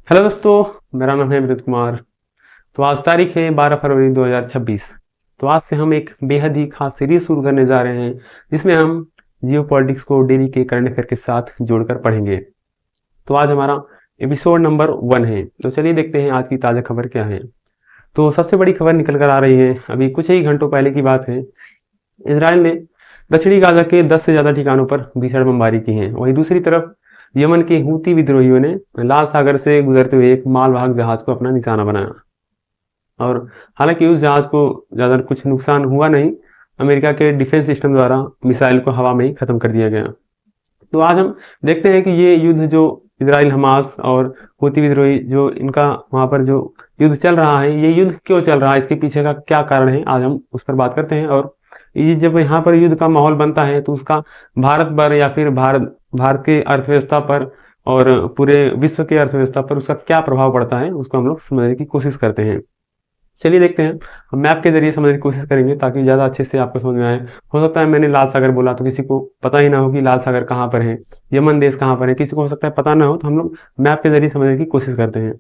Hello दोस्तों, मेरा नाम है विनीत कुमार। तो आज तारीख है 12 फरवरी 2026। तो आज से हम एक बेहद ही खास सीरीज शुरू करने जा रहे हैं जिसमें हम जियो पॉलिटिक्स को डेली के करंट अफेयर के साथ जोड़कर पढ़ेंगे। तो आज हमारा एपिसोड नंबर 1 है। तो चलिए देखते हैं आज की ताज़ा खबर क्या है। तो सबसे बड़ी खबर निकल कर आ रही है, अभी कुछ ही घंटों पहले की बात है। इसराइल ने दक्षिणी गाजा के 10 से ज़्यादा ठिकानों पर भीषण बमबारी की है। वहीं दूसरी तरफ यमन के हूती विद्रोहियों ने लाल सागर से गुजरते हुए एक मालवाहक जहाज को अपना निशाना बनाया और हालांकि उस जहाज को ज़्यादा कुछ नुकसान हुआ नहीं। अमेरिका के डिफेंस सिस्टम द्वारा मिसाइल को हवा में ही खत्म कर दिया गया। तो आज हम देखते हैं कि ये युद्ध जो इसराइल हमास और हूती विद्रोही जो इनका वहाँ पर जो युद्ध चल रहा है, ये युद्ध क्यों चल रहा है, इसके पीछे का क्या कारण है, आज हम उस पर बात करते हैं। और ये जब यहाँ पर युद्ध का माहौल बनता है तो उसका भारत पर या फिर भारत के अर्थव्यवस्था पर और पूरे विश्व के अर्थव्यवस्था पर उसका क्या प्रभाव पड़ता है, उसको हम लोग समझने की कोशिश करते हैं। चलिए देखते हैं, हम मैप के जरिए समझने की कोशिश करेंगे ताकि ज़्यादा अच्छे से आपको समझ में आए। हो सकता है मैंने लाल सागर बोला तो किसी को पता ही ना हो कि लाल सागर कहाँ पर है, यमन देश कहाँ पर है, किसी को हो सकता है पता ना हो। तो हम लोग मैप के जरिए समझने की कोशिश करते हैं।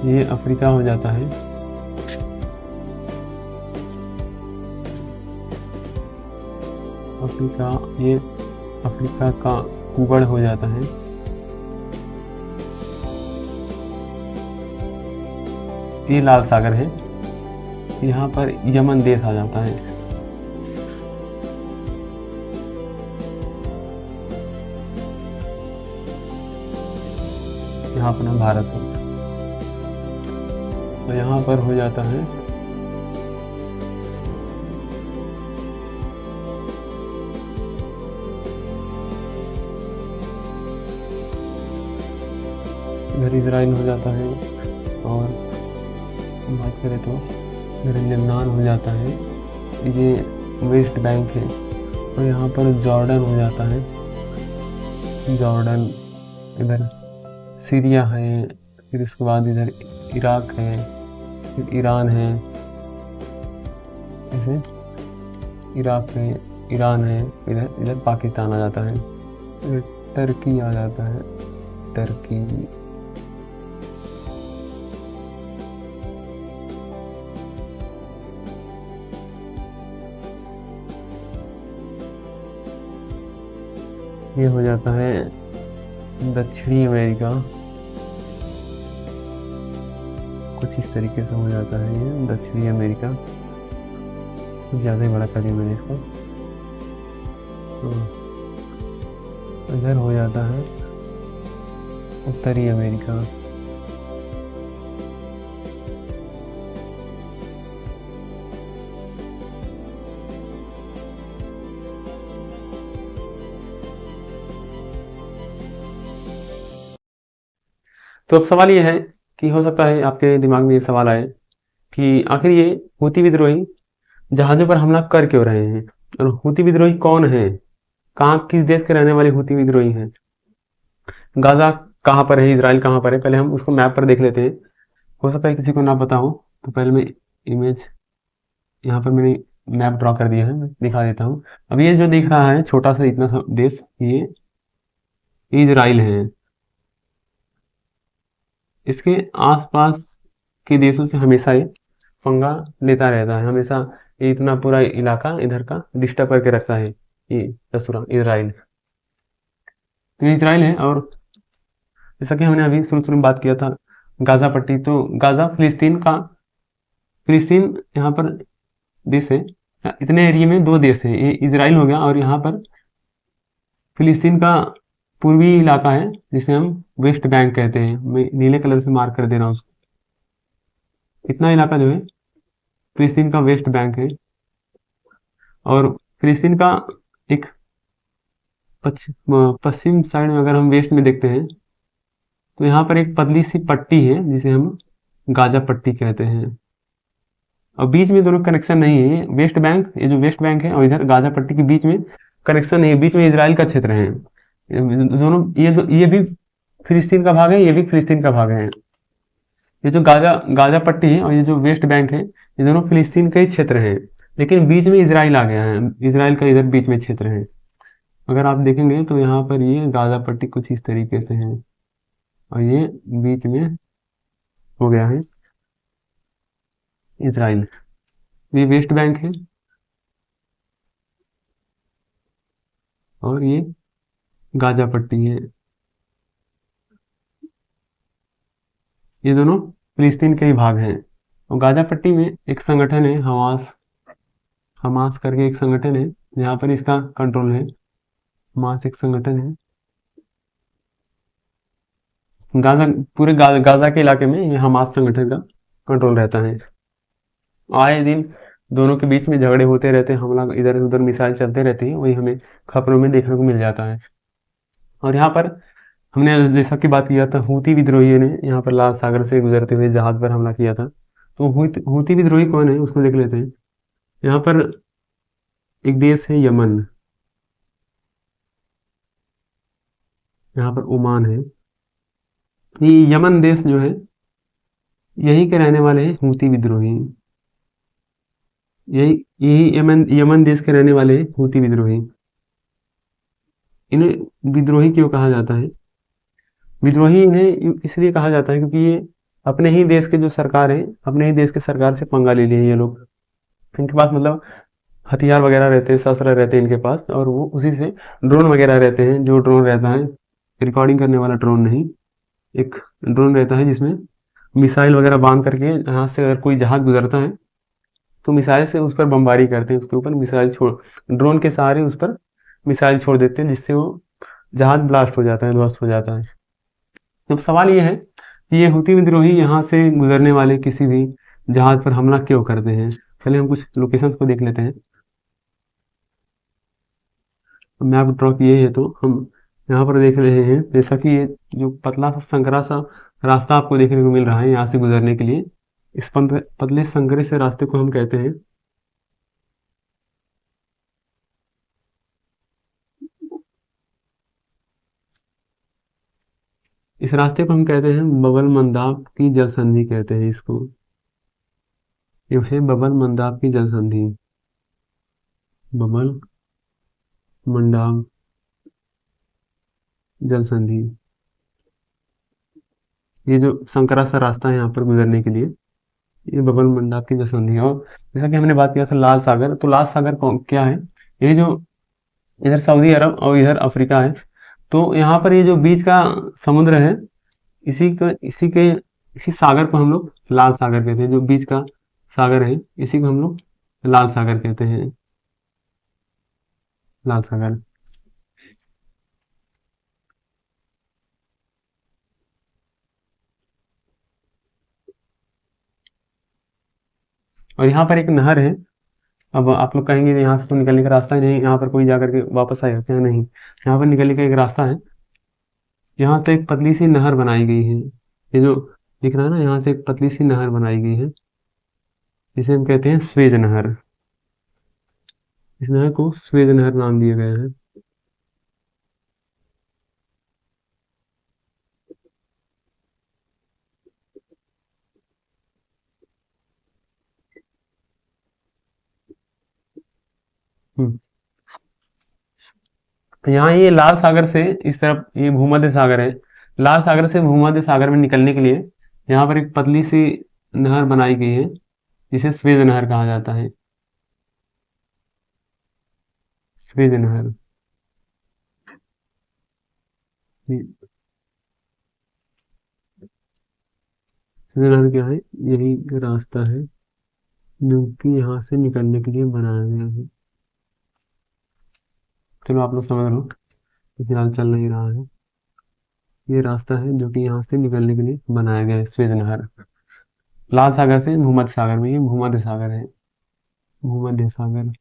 ये अफ्रीका हो जाता है, अफ्रीका, ये अफ्रीका का कुबड़ हो जाता है। ये लाल सागर है, यहाँ पर यमन देश आ जाता है। यहाँ अपना भारत हो, तो यहाँ पर हो जाता है इधर इजराइल हो जाता है। और बात करें तो इधर लबनान हो जाता है, ये वेस्ट बैंक है। और यहाँ पर जॉर्डन हो जाता है, जॉर्डन, इधर सीरिया है, फिर उसके बाद इधर इराक है, फिर ईरान है, जैसे इराक है, ईरान है, इधर इधर पाकिस्तान आ जाता है, इधर टर्की आ जाता है, टर्की। ये हो जाता है दक्षिणी अमेरिका, कुछ इस तरीके से हो जाता है ये दक्षिणी अमेरिका। कुछ ज़्यादा ही बड़ा कर दिया मैंने इसको। इधर हो जाता है उत्तरी अमेरिका। तो अब सवाल ये है कि हो सकता है आपके दिमाग में ये सवाल आए कि आखिर ये हूती विद्रोही जहाज़ों पर हमला कर क्यों रहे हैं, और हूती विद्रोही कौन है, कहाँ किस देश के रहने वाले हूती विद्रोही हैं, गाजा कहाँ पर है, इजराइल कहाँ पर है। पहले हम उसको मैप पर देख लेते हैं। हो सकता है किसी को ना पता हो, तो पहले मैं इमेज यहाँ पर मैंने मैप ड्रॉ कर दिया है, मैं दिखा देता हूँ। अब ये जो दिख रहा है छोटा सा इतना सा देश, ये इजराइल है। इसके आसपास के देशों से हमेशा ये पंगा लेता रहता है, हमेशा ये इतना पूरा इलाका इधर का डिस्टर्ब करके रखता है ये दसूरा इजराइल। तो ये इजराइल है। और जैसा कि हमने अभी शुरू शुरू में बात किया था गाजा पट्टी, तो गाजा फिलिस्तीन का, फिलिस्तीन यहाँ पर देश है। इतने एरिया में दो देश है, ये इजराइल हो गया और यहाँ पर फिलिस्तीन का पूर्वी इलाका है जिसे हम वेस्ट बैंक कहते हैं। मैं नीले कलर से मार्क कर दे रहा हूँ उसको। इतना इलाका जो है फिलिस्तीन का वेस्ट बैंक है। और फिलिस्तीन का एक पश्चिम साइड में अगर हम वेस्ट में देखते हैं तो यहाँ पर एक पतली सी पट्टी है जिसे हम गाजा पट्टी कहते हैं। और बीच में दोनों कनेक्शन नहीं है, ये वेस्ट बैंक, ये जो वेस्ट बैंक है और इधर गाजा पट्टी के बीच में कनेक्शन नहीं है, बीच में इसराइल का क्षेत्र है। दोनों ये भी फिलिस्तीन का भाग है, ये भी फिलिस्तीन का भाग है। ये जो गाजा गाजा पट्टी है और ये जो वेस्ट बैंक है, ये दोनों फिलिस्तीन के ही क्षेत्र हैं। लेकिन बीच में इसराइल आ गया है, इसराइल का इधर बीच में क्षेत्र है। अगर आप देखेंगे तो यहाँ पर ये गाजा पट्टी कुछ इस तरीके से है, और ये बीच में हो गया है इसराइल। ये वेस्ट बैंक है, और ये गाजा पट्टी है। ये दोनों फिलिस्तीन के ही भाग हैं। और गाजा पट्टी में एक संगठन है, हमास, हमास करके एक संगठन है, जहाँ पर इसका कंट्रोल है। हमास एक संगठन है। गाजा, पूरे गाजा के इलाके में ये हमास संगठन का कंट्रोल रहता है। आए दिन दोनों के बीच में झगड़े होते रहते हैं, हमला इधर उधर मिसाइल चलते रहते हैं, वही हमें खबरों में देखने को मिल जाता है। और यहाँ पर हमने जैसा कि बात किया था, हूती विद्रोहियों ने यहाँ पर लाल सागर से गुजरते हुए जहाज पर हमला किया था। तो हूती विद्रोही कौन है उसको देख लेते हैं। यहाँ पर एक देश है यमन, यहाँ पर ओमान है। ये यमन देश जो है, यहीं के रहने वाले हैं हूती विद्रोही। यही यही यमन यमन देश के रहने वाले हैं हूती विद्रोही। इन्हें विद्रोही क्यों कहा जाता है? विद्रोही इन्हें इसलिए कहा जाता है क्योंकि ये अपने ही देश के जो सरकार है, अपने ही देश के सरकार से पंगा ले लिए ये लोग। इनके पास मतलब हथियार वगैरह रहते हैं, शस्त्र रहते हैं इनके पास, और वो उसी से ड्रोन वगैरह रहते हैं। जो ड्रोन रहता है, रिकॉर्डिंग करने वाला ड्रोन नहीं, एक ड्रोन रहता है जिसमें मिसाइल वगैरह बांध करके यहाँ से अगर कोई जहाज गुजरता है तो मिसाइल से उस पर बमबारी करते हैं, उसके ऊपर मिसाइल छोड़, ड्रोन के सहारे उस पर मिसाइल छोड़ देते हैं, जिससे वो जहाज ब्लास्ट हो जाता है, ध्वस्त हो जाता है। अब सवाल ये है कि ये हूती विद्रोही यहाँ से गुजरने वाले किसी भी जहाज पर हमला क्यों करते हैं? चलिए हम कुछ लोकेशंस को देख लेते हैं। मैप ड्रॉ किए हैं तो हम यहाँ पर देख रहे हैं, जैसा कि ये जो पतला सा संकरा सा रास्ता आपको देखने को मिल रहा है यहाँ से गुजरने के लिए, इस पतले संकरे से रास्ते को हम कहते हैं, इस रास्ते को हम कहते हैं बबल मंदाब की जल संधि कहते हैं इसको। ये है बबल मंदाब की जल संधि, बबल मंडाब जल संधि। ये जो संकरा सा रास्ता है यहाँ पर गुजरने के लिए, ये बबल मंडाब की जल संधि है। और जैसा कि हमने बात किया था लाल सागर, तो लाल सागर क्या है? ये जो इधर सऊदी अरब और इधर अफ्रीका है, तो यहाँ पर ये जो बीच का समुद्र है, इसी सागर को हम लोग लाल सागर कहते हैं। जो बीच का सागर है, इसी को हम लोग लाल सागर कहते हैं, लाल सागर। और यहाँ पर एक नहर है। अब आप लोग कहेंगे यहाँ से तो निकलने का रास्ता ही नहीं, यहाँ पर कोई जाकर के वापस आएगा क्या? नहीं, यहाँ पर निकलने का एक रास्ता है। यहाँ से एक पतली सी नहर बनाई गई है, ये जो दिख रहा है ना, यहाँ से एक पतली सी नहर बनाई गई है, जिसे हम कहते हैं स्वेज नहर। इस नहर को स्वेज नहर नाम दिया गया है। हम्म। यहाँ ये लाल सागर से इस तरफ ये भूमध्य सागर है। लाल सागर से भूमध्य सागर में निकलने के लिए यहाँ पर एक पतली सी नहर बनाई गई है, जिसे स्वेज नहर कहा जाता है, स्वेज नहर। ये स्वेज नहर क्या है? यही रास्ता है जो कि यहाँ से निकलने के लिए बनाया गया है। चलो आप लोग समझ लो, तो फिलहाल चल नहीं रहा है। ये रास्ता है जो कि यहाँ से निकलने के लिए बनाया गया है, स्वेज नहर। लाल सागर से भूमध्य सागर में, ये भूमध्य सागर है, भूमध्य सागर।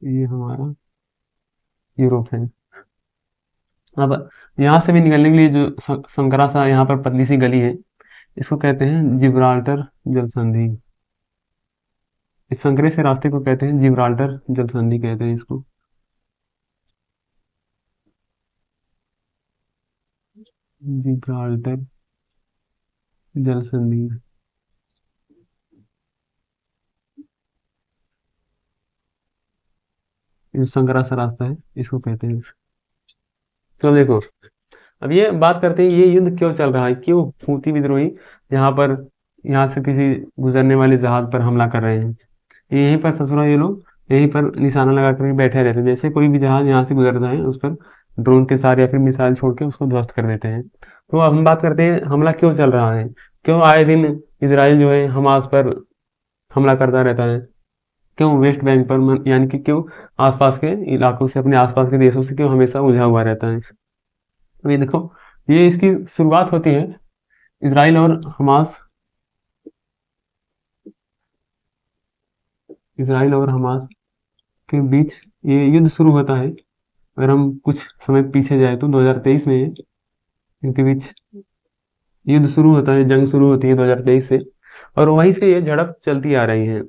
ये हमारा यूरोप है। अब यहाँ से भी निकलने के लिए जो संकरा सा यहाँ पर पतली सी गली है, इसको कहते हैं जिब्राल्टर जल संधि। इस संकरे से रास्ते को कहते हैं जिब्राल्टर जल संधि कहते हैं इसको। जिब्राल्टर जल संधि। ये संकरा सा रास्ता है, इसको कहते हैं। तो देखो, अब ये बात करते हैं, ये युद्ध क्यों चल रहा है, क्यों हूती विद्रोही यहाँ पर, यहाँ से किसी गुजरने वाले जहाज पर हमला कर रहे हैं। यहीं पर ससुरा ये लोग यहीं पर निशाना लगा कर बैठे रहते हैं, जैसे कोई भी जहाज यहाँ से गुजरता है उस पर ड्रोन के साथ या फिर मिसाइल छोड़ के उसको ध्वस्त कर देते हैं। तो अब हम बात करते हैं हमला क्यों चल रहा है, क्यों आए दिन इसराइल जो है हमास पर हमला करता रहता है, क्यों वेस्ट बैंक पर यानी कि क्यों आसपास के इलाकों से, अपने आसपास के देशों से क्यों हमेशा उलझा हुआ रहता है। तो ये देखो, ये इसकी शुरुआत होती है इसराइल और हमास, इसराइल और हमास के बीच ये युद्ध शुरू होता है। अगर हम कुछ समय पीछे जाए तो 2023 में इनके बीच युद्ध शुरू होता है, जंग शुरू होती है 2023 से, और वहीं से ये झड़प चलती आ रही है।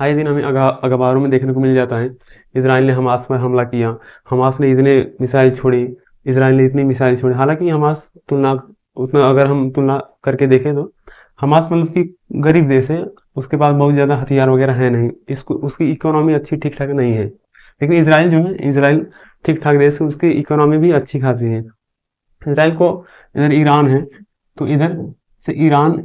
आए दिन हमें अखबारों में देखने को मिल जाता है, इसराइल ने हमास पर हमला किया, हमास ने इतने मिसाइल छोड़ी, इसराइल ने इतनी मिसाइल छोड़ी। हालांकि हमास तुलना, उतना अगर हम तुलना करके देखें तो हमास मतलब कि गरीब देश है, उसके पास बहुत ज़्यादा हथियार वगैरह है नहीं, इसको उसकी इकोनॉमी अच्छी ठीक ठाक नहीं है। लेकिन इसराइल जो है, इसराइल ठीक ठाक देश है, उसकी इकोनॉमी भी अच्छी खासी है। इसराइल को, इधर ईरान है, तो इधर से ईरान,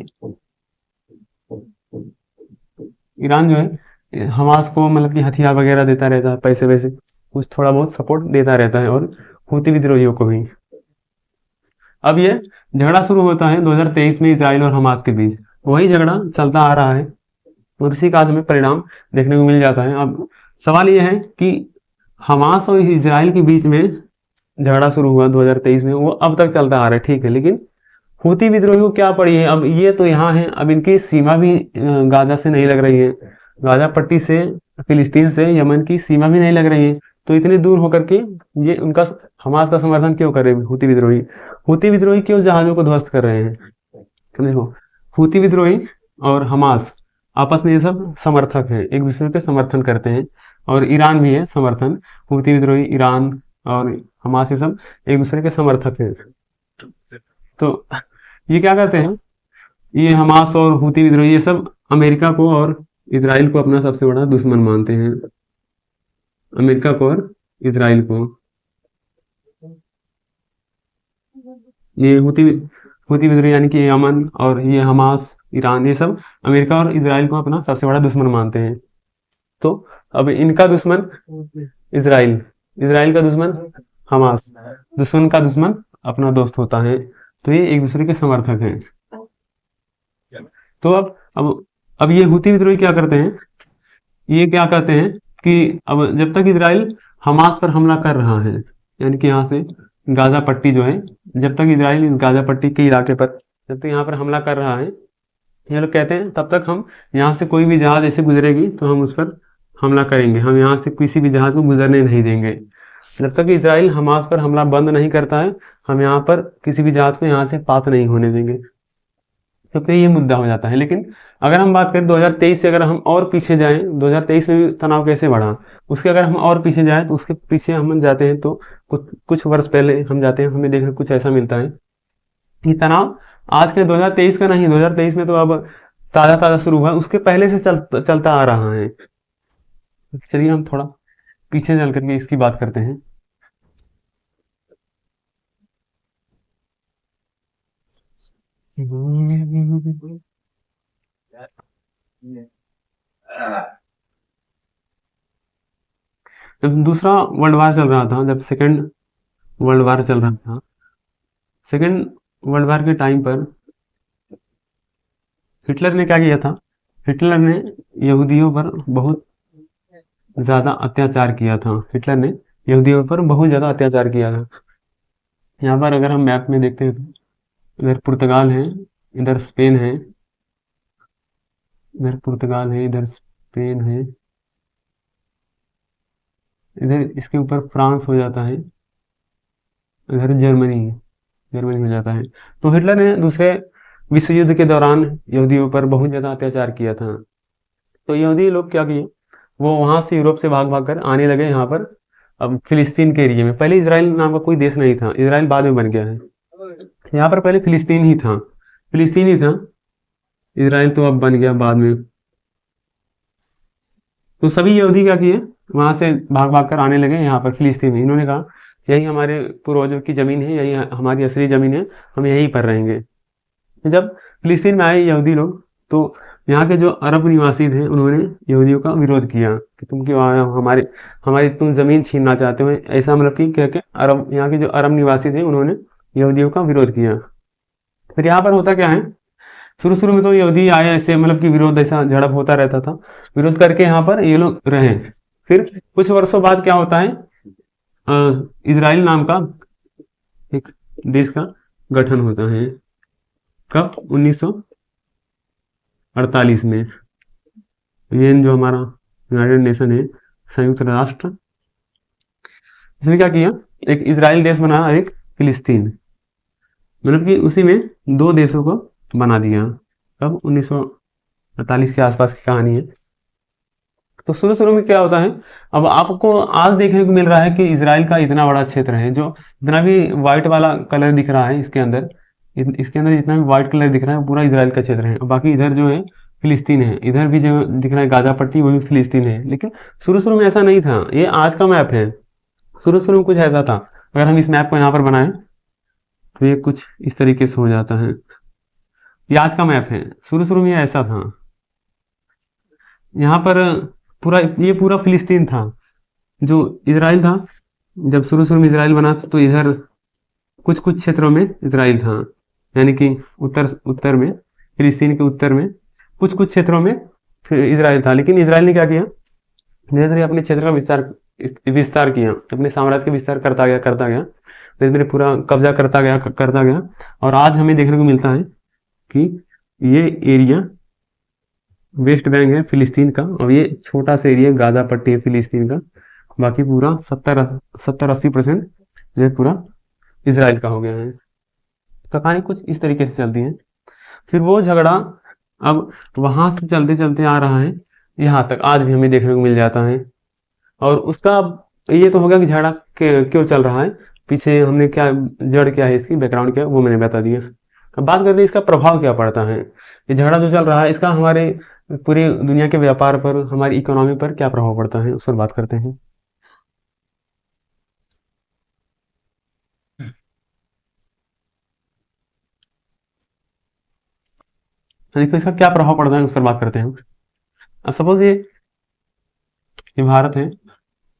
ईरान जो है हमास को मतलब कि हथियार वगैरह देता रहता है, पैसे वैसे कुछ थोड़ा बहुत सपोर्ट देता रहता है, और हूती विद्रोहियों को भी। अब ये झगड़ा शुरू होता है 2023 में इसराइल और हमास के बीच, वही झगड़ा चलता आ रहा है और इसी का हमें परिणाम देखने को मिल जाता है। अब सवाल यह है कि हमास और इसराइल के बीच में झगड़ा शुरू हुआ 2023 में, वो अब तक चलता आ रहा है, ठीक है, लेकिन हूती विद्रोही को क्या पड़ी है, अब ये तो यहाँ है, अब इनकी सीमा भी गाजा से नहीं लग रही है, गाजा पट्टी से, फिलिस्तीन से यमन की सीमा भी नहीं लग रही है। तो इतनी दूर होकर के ये उनका हमास का समर्थन क्यों कर रहे हैं हूती विद्रोही, हूती विद्रोही क्यों जहाजों को ध्वस्त कर रहे हैं। तो देखो, हूती विद्रोही और हमास आपस में ये सब समर्थक हैं, एक दूसरे के समर्थन करते हैं, और ईरान भी है समर्थन, हूती विद्रोही, ईरान और हमास ये सब एक दूसरे के समर्थक हैं। तो ये क्या करते हैं, ये हमास और हूती विद्रोही ये सब अमेरिका को और इसराइल को अपना सबसे बड़ा दुश्मन मानते हैं, अमेरिका को और इसराइल को। ये हूती हूती विद्रोही यानी कि यमन और ये हमास, ईरान, ये सब अमेरिका और इसराइल को अपना सबसे बड़ा दुश्मन मानते हैं। तो अब इनका दुश्मन इसराइल, इसराइल का दुश्मन हमास, दुश्मन का दुश्मन अपना दोस्त होता है। तो ये एक दूसरे के समर्थक हैं। तो अब ये हूती विद्रोही क्या करते हैं, ये क्या कहते हैं कि अब जब तक इसराइल हमास पर हमला कर रहा है, यानी कि यहाँ से गाजा पट्टी जो है, जब तक इसराइल इस गाजा पट्टी के इलाके पर जब तक यहाँ पर हमला कर रहा है, ये लोग कहते हैं तब तक हम यहाँ से कोई भी जहाज ऐसे गुजरेगी तो हम उस पर हमला करेंगे, हम यहाँ से किसी भी जहाज को गुजरने नहीं देंगे। जब तक इसराइल हमास पर हमला बंद नहीं करता है, हम यहाँ पर किसी भी जहाज को यहाँ से पास नहीं होने देंगे। तो ये मुद्दा हो जाता है। लेकिन अगर हम बात करें 2023 से, अगर हम और पीछे जाएं, 2023 में भी तनाव कैसे बढ़ा, उसके अगर हम और पीछे जाएं तो उसके पीछे हम जाते हैं तो कुछ वर्ष पहले हम जाते हैं, हमें देखने कुछ ऐसा मिलता है कि तनाव आज के 2023 का नहीं, 2023 में तो अब ताज़ा ताज़ा शुरू हुआ, उसके पहले से चलता आ रहा है। चलिए हम थोड़ा पीछे चल करके इसकी बात करते हैं। जब दूसरा वर्ल्ड वार चल रहा था, जब सेकेंड वर्ल्ड वार चल रहा था, सेकेंड वर्ल्ड वार के टाइम पर हिटलर ने क्या किया था, हिटलर ने यहूदियों पर बहुत ज़्यादा अत्याचार किया था, हिटलर ने यहूदियों पर बहुत ज़्यादा अत्याचार किया था। यहाँ पर अगर हम मैप में देखते हैं तो इधर पुर्तगाल है, इधर स्पेन है, इधर पुर्तगाल है, इधर स्पेन है, इधर इसके ऊपर फ्रांस हो जाता है, इधर जर्मनी, जर्मनी हो जाता है। तो हिटलर ने दूसरे विश्व युद्ध के दौरान यहूदियों पर बहुत ज़्यादा अत्याचार किया था। तो यहूदी लोग क्या किए, वो वहाँ से यूरोप से भाग भाग कर आने लगे यहाँ पर, अब फिलिस्तीन के एरिया में। पहले इसराइल नाम का कोई देश नहीं था, इसराइल बाद में बन गया है। यहाँ पर पहले फिलिस्तीन ही था, फिलिस्तीन ही था। इसराइल तो अब बन गया बाद में। तो सभी यहूदी क्या किए, वहां से भाग भाग कर आने लगे यहाँ पर फिलिस्तीन में। इन्होंने कहा यही हमारे पूर्वजों की जमीन है, यही हमारी असली जमीन है, हम यहीं पर रहेंगे। जब फिलिस्तीन में आए यहूदी लोग, तो यहाँ के जो अरब निवासी थे उन्होंने यहूदियों का विरोध किया कि तुम क्यों आए हो, हमारे हमारी तुम जमीन छीनना चाहते हो, ऐसा मतलब कि कह के अरब, यहाँ के जो अरब निवासी थे उन्होंने यहूदियों का विरोध किया। फिर यहाँ पर होता क्या है, शुरू शुरू में तो यहूदी आए ऐसे, मतलब कि विरोध, ऐसा झड़प होता रहता था, विरोध करके यहाँ पर ये लोग रहे। फिर कुछ वर्षों बाद क्या होता है, इजराइल नाम का एक देश का गठन होता है। कब? 1948 में। यूएन जो हमारा यूनाइटेड नेशन है, संयुक्त राष्ट्र, इसने क्या किया, एक इजराइल देश बना, एक फिलिस्तीन, मतलब कि उसी में दो देशों को बना दिया। कब? 1948 के आसपास की कहानी है। तो शुरू शुरू में क्या होता है, अब आपको आज देखने को मिल रहा है कि इसराइल का इतना बड़ा क्षेत्र है, जो जितना भी व्हाइट वाला कलर दिख रहा है इसके अंदर, इसके अंदर जितना भी व्हाइट कलर दिख रहा है पूरा इसराइल का क्षेत्र है। और बाकी इधर जो है फिलिस्तीन है, इधर भी जो दिख रहा है गाजा पट्टी, वो भी फिलिस्तीन है। लेकिन शुरू शुरू में ऐसा नहीं था, ये आज का मैप है। शुरू शुरू में कुछ ऐसा था। अगर हम इस मैप को यहाँ पर बनाएं तो ये कुछ इस तरीके से हो जाता है। ये आज का मैप है, शुरू शुरू में ये ऐसा था। यहाँ पर पूरा, ये पूरा फिलिस्तीन था। जो इसराइल था, जब शुरू शुरू में इसराइल बना तो इधर कुछ कुछ क्षेत्रों में इसराइल था, यानी कि उत्तर उत्तर में, फिलिस्तीन के उत्तर में कुछ कुछ क्षेत्रों में फिर इसराइल था। लेकिन इसराइल ने क्या किया, धीरे धीरे अपने क्षेत्र का विस्तार किया, अपने साम्राज्य का विस्तार करता गया, धीरे धीरे पूरा कब्जा करता गया। और आज हमें देखने को मिलता है कि ये एरिया वेस्ट बैंक है फिलिस्तीन का, और ये छोटा सा एरिया गाजा पट्टी है फिलिस्तीन का। बाकी पूरा 70-80% ये पूरा इसराइल का हो गया है। तो कहानी कुछ इस तरीके से चलती है। फिर वो झगड़ा अब वहां से चलते चलते आ रहा है यहाँ तक, आज भी हमें देखने को मिल जाता है। और उसका ये तो हो गया कि झगड़ा क्यों चल रहा है, पीछे हमने क्या, जड़ क्या है इसकी, बैकग्राउंड क्या है, वो मैंने बता दिया। अब बात करते हैं इसका प्रभाव क्या पड़ता है। ये झगड़ा जो चल रहा है इसका हमारे पूरी दुनिया के व्यापार पर, हमारी इकोनॉमी पर क्या प्रभाव पड़ता है, उस पर बात करते हैं। देखो इसका क्या प्रभाव पड़ता है, उस पर बात करते हैं। अब सपोज ये भारत है।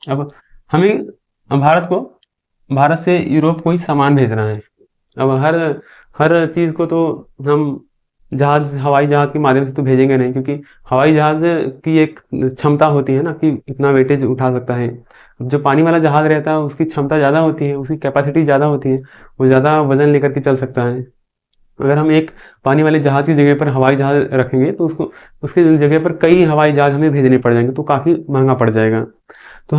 अब हमें भारत को, भारत से यूरोप कोई सामान भेजना है। अब हर हर चीज को तो हम जहाज, हवाई जहाज के माध्यम से तो भेजेंगे नहीं, क्योंकि हवाई जहाज की एक क्षमता होती है ना कि इतना वेटेज उठा सकता है। जो पानी वाला जहाज रहता है उसकी क्षमता ज़्यादा होती है, उसकी कैपेसिटी ज़्यादा होती है, वो ज़्यादा वजन लेकर के चल सकता है। अगर हम एक पानी वाले जहाज की जगह पर हवाई जहाज रखेंगे तो उसको, उसकी जगह पर कई हवाई जहाज हमें भेजने पड़ जाएंगे, तो काफ़ी महंगा पड़ जाएगा। तो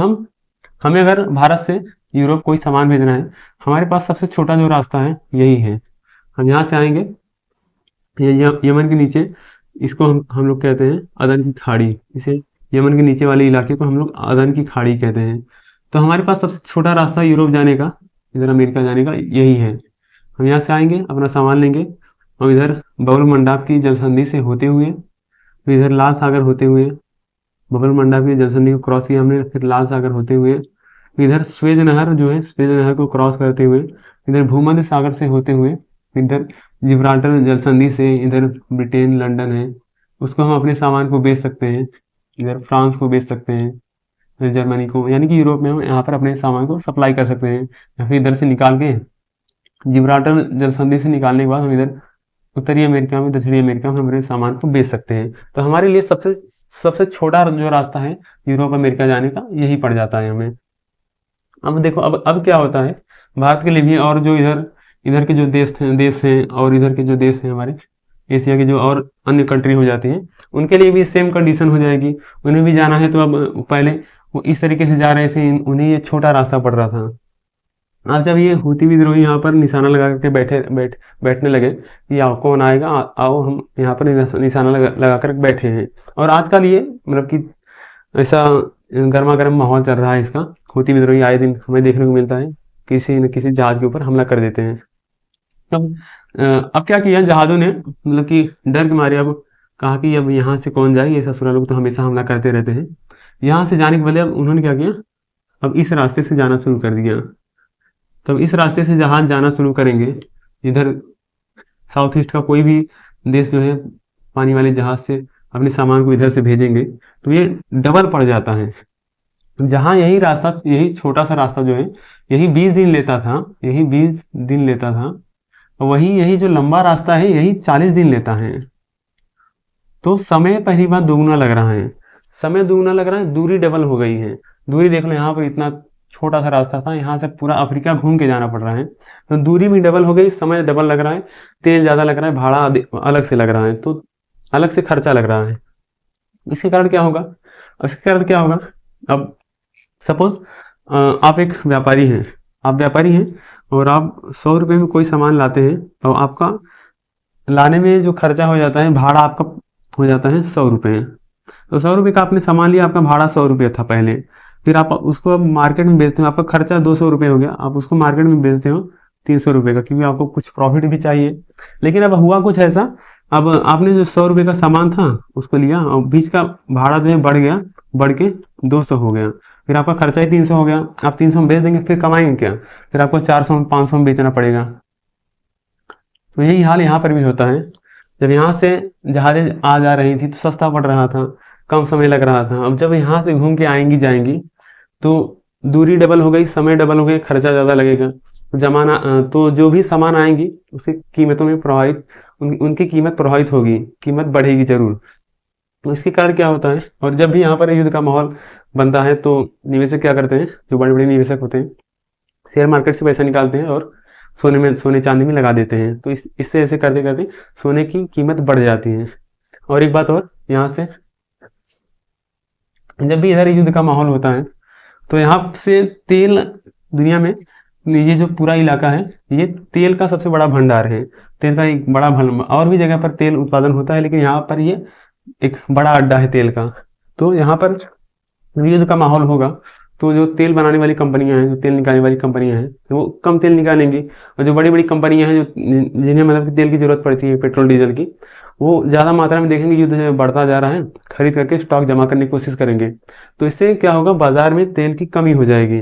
हमें अगर भारत से यूरोप कोई सामान भेजना है, हमारे पास सबसे छोटा जो रास्ता है यही है। हम यहाँ से आएंगे, ये यमन के नीचे, इसको हम लोग कहते हैं अदन की खाड़ी। इसे यमन के नीचे वाले इलाके को हम लोग अदन की खाड़ी कहते हैं। तो हमारे पास सबसे छोटा रास्ता यूरोप जाने का, इधर अमेरिका जाने का यही है। हम यहाँ से आएंगे, अपना सामान लेंगे, और इधर बबल मंडाप की जलसंधि से होते हुए, फिर इधर लाल सागर होते हुए, बबल मंडाप की जलसंधि को क्रॉस किया हमने, फिर लाल सागर होते हुए, इधर स्वेज नहर जो है, स्वेज नहर को क्रॉस करते हुए, इधर भूमध्य सागर से होते हुए, इधर जिब्राल्टर जलसंधि से, इधर ब्रिटेन लंदन है, उसको हम अपने सामान को बेच सकते हैं। इधर फ्रांस को बेच सकते हैं, इधर जर्मनी को, यानी कि यूरोप में हम यहाँ पर अपने सामान को सप्लाई कर सकते हैं। या फिर इधर से निकाल के, जिब्राल्टर जलसंधि से निकालने के बाद हम इधर उत्तरी अमेरिका में, दक्षिणी अमेरिका में हम अपने सामान को बेच सकते हैं। तो हमारे लिए सबसे सबसे छोटा जो रास्ता है यूरोप अमेरिका जाने का, यही पड़ जाता है हमें। अब देखो, अब क्या होता है भारत के लिए भी, और जो इधर इधर के जो देश हैं और इधर के जो देश हैं हमारे एशिया के, जो और अन्य कंट्री हो जाती हैं, उनके लिए भी सेम कंडीशन हो जाएगी। उन्हें भी जाना है तो अब पहले वो इस तरीके से जा रहे थे, उन्हें ये छोटा रास्ता पड़ रहा था। अब जब ये हुती विद्रोही यहाँ पर निशाना लगा करके बैठने लगे कि आओ कौन आएगा, आओ हम यहाँ पर निशाना लगा कर बैठे हैं। और आजकल ये मतलब कि ऐसा गर्मा गर्म माहौल चल रहा है इसका। हुती विद्रोही आए दिन हमें देखने को मिलता है, किसी न किसी जहाज के ऊपर हमला कर देते हैं। अब अब क्या किया जहाजों ने, मतलब कि डर के मारे अब कहा कि अब यहाँ से कौन जाए, ये ससुरा लोग तो हमेशा हमला करते रहते हैं। यहाँ से जाने के बदले अब उन्होंने क्या किया, अब इस रास्ते से जाना शुरू कर दिया। तब इस रास्ते से जहाज जाना शुरू करेंगे, इधर साउथ ईस्ट का कोई भी देश जो है पानी वाले जहाज से अपने सामान को इधर से भेजेंगे, तो ये डबल पड़ जाता है। जहाँ यही रास्ता, यही छोटा सा रास्ता जो है यही 20 दिन लेता था, यही 20 दिन लेता था, वही यही जो लंबा रास्ता है यही 40 दिन लेता है। तो समय पहली बार दोगुना लग रहा है, समय दोगुना लग रहा है, दूरी डबल हो गई है। दूरी देख लो, यहाँ पर इतना छोटा सा रास्ता था, यहाँ से पूरा अफ्रीका घूम के जाना पड़ रहा है, तो दूरी भी डबल हो गई, समय डबल लग रहा है, तेल ज़्यादा लग रहा है, भाड़ा अलग से लग रहा है, तो अलग से खर्चा लग रहा है। इसके कारण क्या होगा, इसके कारण क्या होगा, अब सपोज आप एक व्यापारी हैं, आप व्यापारी हैं और आप 100 रुपये में कोई सामान लाते हैं, और आपका लाने में जो खर्चा हो जाता है, भाड़ा आपका हो जाता है 100 रुपये। तो 100 रुपये का आपने सामान लिया, आपका भाड़ा 100 रुपये था पहले, फिर आप उसको अब मार्केट में बेचते हो, आपका खर्चा 200 रुपये हो गया, आप उसको मार्केट में बेचते हो 300 रुपये का, क्योंकि आपको कुछ प्रॉफिट भी चाहिए। लेकिन अब हुआ कुछ ऐसा, अब आपने जो 100 रुपये का सामान था उसको लिया, और बीच का भाड़ा जो है बढ़ गया, बढ़ के 200 हो गया, फिर आपका खर्चा ही 300 हो गया, आप 300 में बेच देंगे, फिर कमाएंगे क्या, फिर आपको 400 में 500 में बेचना पड़ेगा। तो यही हाल यहाँ पर भी होता है। जब यहाँ से जहाजें आ जा रही थी तो सस्ता पड़ रहा था, कम समय लग रहा था। अब जब यहाँ से घूम के आएंगी जाएंगी तो दूरी डबल हो गई, समय डबल हो गई, खर्चा ज़्यादा लगेगा। जमाना तो जो भी सामान आएंगी उसकी कीमतों में प्रभावित, उनकी कीमत प्रभावित होगी, कीमत बढ़ेगी जरूर। तो इसके कारण क्या होता है, और जब भी यहाँ पर युद्ध का माहौल बनता है तो निवेशक क्या करते हैं, जो बड़े बड़े निवेशक होते हैं शेयर मार्केट से पैसा निकालते हैं और सोने चांदी में लगा देते हैं। तो इससे ऐसे करते करते सोने की कीमत बढ़ जाती है। और एक बात और, यहाँ से जब भी इधर युद्ध का माहौल होता है तो यहाँ से तेल, दुनिया में ये जो पूरा इलाका है ये तेल का सबसे बड़ा भंडार है, तेल का एक बड़ा भंडार। और भी जगह पर तेल उत्पादन होता है, लेकिन यहाँ पर ये एक बड़ा अड्डा है तेल का। तो यहाँ पर युद्ध का माहौल होगा तो जो तेल बनाने वाली कंपनियां हैं, जो तेल निकालने वाली कंपनियां हैं, तो वो कम तेल निकालेंगी, और जो बड़ी बड़ी कंपनियां हैं जो जिन्हें मतलब कि तेल की जरूरत पड़ती है, पेट्रोल डीजल की, वो ज़्यादा मात्रा में देखेंगे युद्ध जो बढ़ता जा रहा है, खरीद करके स्टॉक जमा करने की कोशिश करेंगे। तो इससे क्या होगा, बाजार में तेल की कमी हो जाएगी,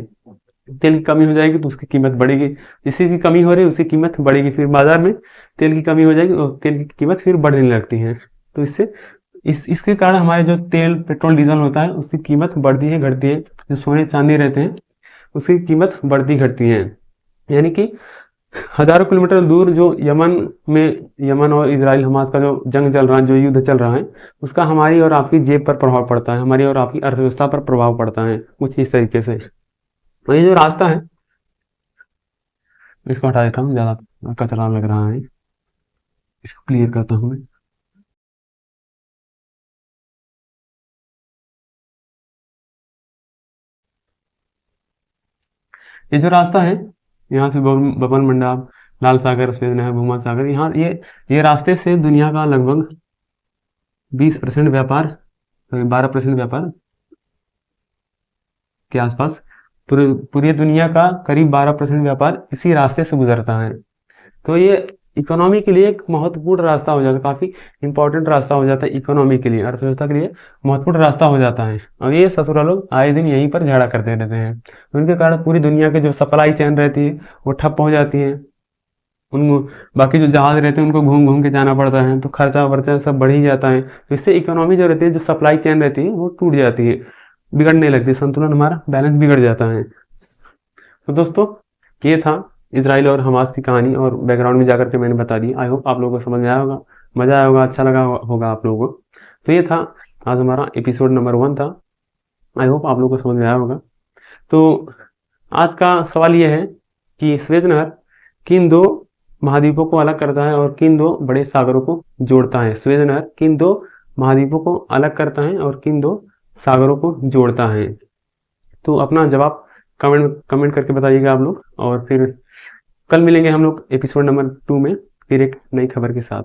तेल की कमी हो जाएगी तो उसकी कीमत बढ़ेगी, जिस चीज़ की कमी हो रही है उसकी कीमत बढ़ेगी, फिर बाजार में तेल की कमी हो जाएगी और तेल की कीमत फिर बढ़ने लगती है। तो इससे इसके कारण हमारे जो तेल पेट्रोल डीजल होता है उसकी कीमत बढ़ती है घटती है, जो सोने चांदी रहते हैं उसकी कीमत बढ़ती घटती है। यानी कि हजारों किलोमीटर दूर जो यमन और इजराइल हमास का जो जंग चल रहा है, जो युद्ध चल रहा है, उसका हमारी और आपकी जेब पर प्रभाव पड़ता है, हमारी और आपकी अर्थव्यवस्था पर प्रभाव पड़ता है कुछ इस तरीके से। तो ये जो रास्ता है इसको हटा देता हूँ, ज़्यादा कचरा लग रहा है, इसको क्लियर करता हूँ मैं। ये जो रास्ता है यहाँ से बबन मंडाप, लाल सागर, स्वेज नहर, भूमध्य सागर, यहाँ ये रास्ते से दुनिया का लगभग 20% व्यापार, 12% व्यापार के आसपास, पूरी दुनिया का करीब 12% व्यापार इसी रास्ते से गुजरता है। तो ये इकोनॉमी के लिए एक महत्वपूर्ण रास्ता हो जाता है, काफ़ी इंपॉर्टेंट रास्ता हो जाता है इकोनॉमी के लिए, अर्थव्यवस्था के लिए महत्वपूर्ण रास्ता हो जाता है। और ये ससुरा लोग आए दिन यहीं पर झगड़ा करते रहते हैं, उनके कारण पूरी दुनिया के जो सप्लाई चेन रहती है वो ठप हो जाती है। उन बाकी जो जहाज रहते हैं उनको घूम घूम के जाना पड़ता है, तो खर्चा वर्चा सब बढ़ ही जाता है। तो इससे इकोनॉमी जो रहती है, जो सप्लाई चेन रहती है वो टूट जाती है, बिगड़ने लगती है, संतुलन हमारा बैलेंस बिगड़ जाता है। तो दोस्तों ये था इसराइल और हमास की कहानी, और बैकग्राउंड में जाकर के मैंने बता दी। आई होप आप लोगों को समझ में आया होगा, मज़ा आया होगा, अच्छा लगा होगा आप लोगों को। तो ये था आज हमारा एपिसोड नंबर 1 था। आई होप आप लोगों को समझ में आया होगा। तो आज का सवाल ये है कि स्वेज नहर किन दो महाद्वीपों को अलग करता है और किन दो बड़े सागरों को जोड़ता है। स्वेज नहर किन दो महाद्वीपों को अलग करता है और किन दो सागरों को जोड़ता है। तो अपना जवाब कमेंट करके बताइएगा आप लोग, और फिर कल मिलेंगे हम लोग एपिसोड नंबर 2 में फिर एक नई खबर के साथ।